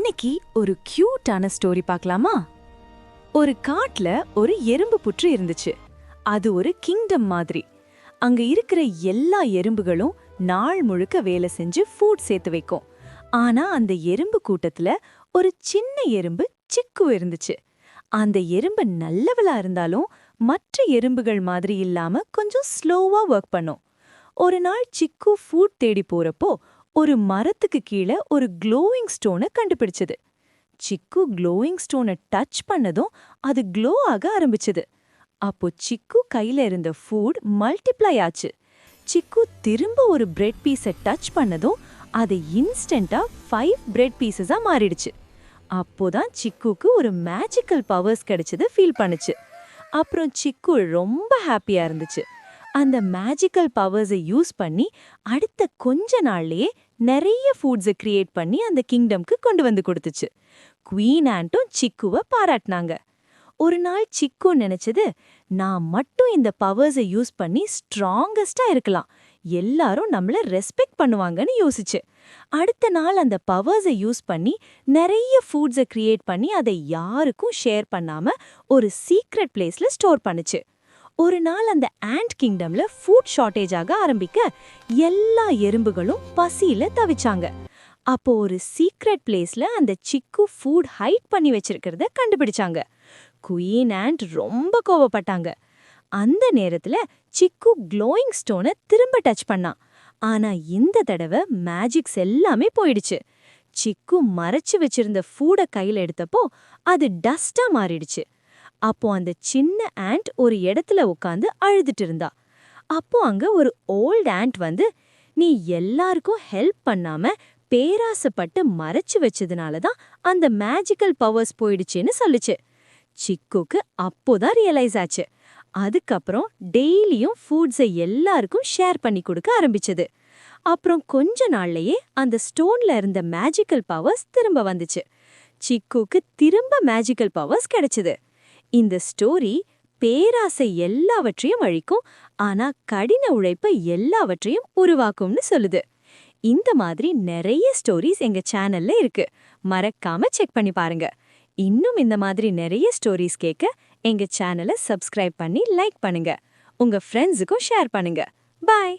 இன்னைக்கு ஒரு கியூட்டான ஸ்டோரி பார்க்கலாமா? ஒரு காட்டுல ஒரு எறும்பு புற்று இருந்துச்சு. அது ஒரு கிங்டம் மாதிரி. அங்க இருக்கிற எல்லா எறும்புகளும் நாள் முழுக்க வேலை செஞ்சு ஃபுட் சேர்த்து வைக்கும். ஆனா அந்த எறும்பு கூட்டத்துல ஒரு சின்ன எறும்பு சிக்கு இருந்துச்சு. அந்த எறும்பு நல்லவளா இருந்தாலும் மற்ற எறும்புகள் மாதிரி இல்லாம கொஞ்சம் ஸ்லோவா ஒர்க் பண்ணும். ஒரு நாள் சிக்கு ஃபுட் தேடி போறப்போ ஒரு மரத்துக்கு கீழே ஒரு க்ளோயிங் ஸ்டோனை கண்டுபிடிச்சது. சிக்கு க்ளோயிங் ஸ்டோனை டச் பண்ணதும் அது க்ளோ ஆக ஆரம்பிச்சது. அப்போ சிக்கு கையில இருந்த ஃபுட் மல்டிப்ளை ஆச்சு. சிக்கு திரும்ப ஒரு பிரெட் பீஸை டச் பண்ணதும் அது இன்ஸ்டன்டா 5 பிரெட் பீசஸா மாறிடுச்சு. அப்போதான் சிக்குக்கு ஒரு மேஜிக்கல் பவர்ஸ் கிடைச்சது ஃபீல் பண்ணுச்சு. அப்புறம் சிக்கு ரொம்ப ஹாப்பியா இருந்துச்சு. அந்த மேஜிக்கல் பவர்ஸை யூஸ் பண்ணி அடுத்த கொஞ்ச நாள்லயே நிறைய ஃபுட்ஸை கிரியேட் பண்ணி அந்த கிங்டம்க்கு கொண்டு வந்து கொடுத்துச்சு. குவீன் ஆண்ட்டும் சிக்குவை பாராட்டினாங்க. ஒரு நாள் சிக்கு நினைச்சது, நான் மட்டும் இந்த பவர்ஸை யூஸ் பண்ணி ஸ்ட்ராங்கஸ்டா இருக்கலாம், எல்லாரும் நம்மள ரெஸ்பெக்ட் பண்ணுவாங்கன்னு யோசிச்சு. அடுத்த நாள் அந்த பவர்ஸை யூஸ் பண்ணி நிறைய ஃபுட்ஸை கிரியேட் பண்ணி அதை யாருக்கும் ஷேர் பண்ணாம ஒரு சீக்ரெட் பிளேஸ்ல ஸ்டோர் பண்ணுச்சு. ஒரு நாள் அந்த ஆண்ட் கிங்டம்ல ஃபுட் ஷார்ட்டேஜ் ஆக ஆரம்பிக்க எல்லா எறும்புகளும் பசியில தவிச்சாங்க. அப்போ ஒரு சீக்ரெட் பிளேஸ்ல அந்த சிக்கு ஃபுட் ஹைட் பண்ணி வச்சிருக்கிறத கண்டுபிடிச்சாங்க. குயின் ஆண்ட் ரொம்ப கோவப்பட்டாங்க. அந்த நேரத்துல சிக்கு க்ளோயிங் ஸ்டோனை திரும்ப டச் பண்ணான். ஆனா இந்த தடவை மேஜிக்ஸ் எல்லாமே போயிடுச்சு. சிக்கு மறைச்சு வச்சிருந்த ஃபுட கையில எடுத்தப்போ அது டஸ்டா மாறிடுச்சு. அப்போ அந்த சின்ன ஆண்ட் ஒரு இடத்துல உட்காந்து அழுதுட்டு இருந்தா. அப்போ அங்க ஒரு ஓல்ட் ஆண்ட் வந்து, நீ எல்லாருக்கும் ஹெல்ப் பண்ணாம பேராசப்பட்டு மறைச்சு வச்சதுனால தான் அந்த மேஜிக்கல் பவர்ஸ் போயிடுச்சுன்னு சொல்லுச்சு. சிக்குக்கு அப்போதான் ரியலைஸ் ஆச்சு. அதுக்கப்புறம் டெய்லியும் ஃபுட்ஸை எல்லாருக்கும் ஷேர் பண்ணி கொடுக்க ஆரம்பிச்சது. அப்புறம் கொஞ்ச நாள்லயே அந்த ஸ்டோன்ல இருந்த மேஜிக்கல் பவர்ஸ் திரும்ப வந்துச்சு. சிக்குக்கு திரும்ப மேஜிக்கல் பவர்ஸ் கிடைச்சது. இந்த ஸ்டோரி பேராசை எல்லாவற்றையும் அழிக்கும், ஆனா கடின உழைப்பை எல்லாவற்றையும் உருவாக்கும்னு சொல்லுது. இந்த மாதிரி நிறைய ஸ்டோரிஸ் எங்க சேனல்ல இருக்கு, மறக்காம செக் பண்ணி பாருங்க. இன்னும் இந்த மாதிரி நிறைய ஸ்டோரிஸ் கேட்க எங்க சேனலை சப்ஸ்கிரைப் பண்ணி லைக் பண்ணுங்க. உங்க ஃப்ரெண்ட்ஸுக்கும் ஷேர் பண்ணுங்க. பாய்.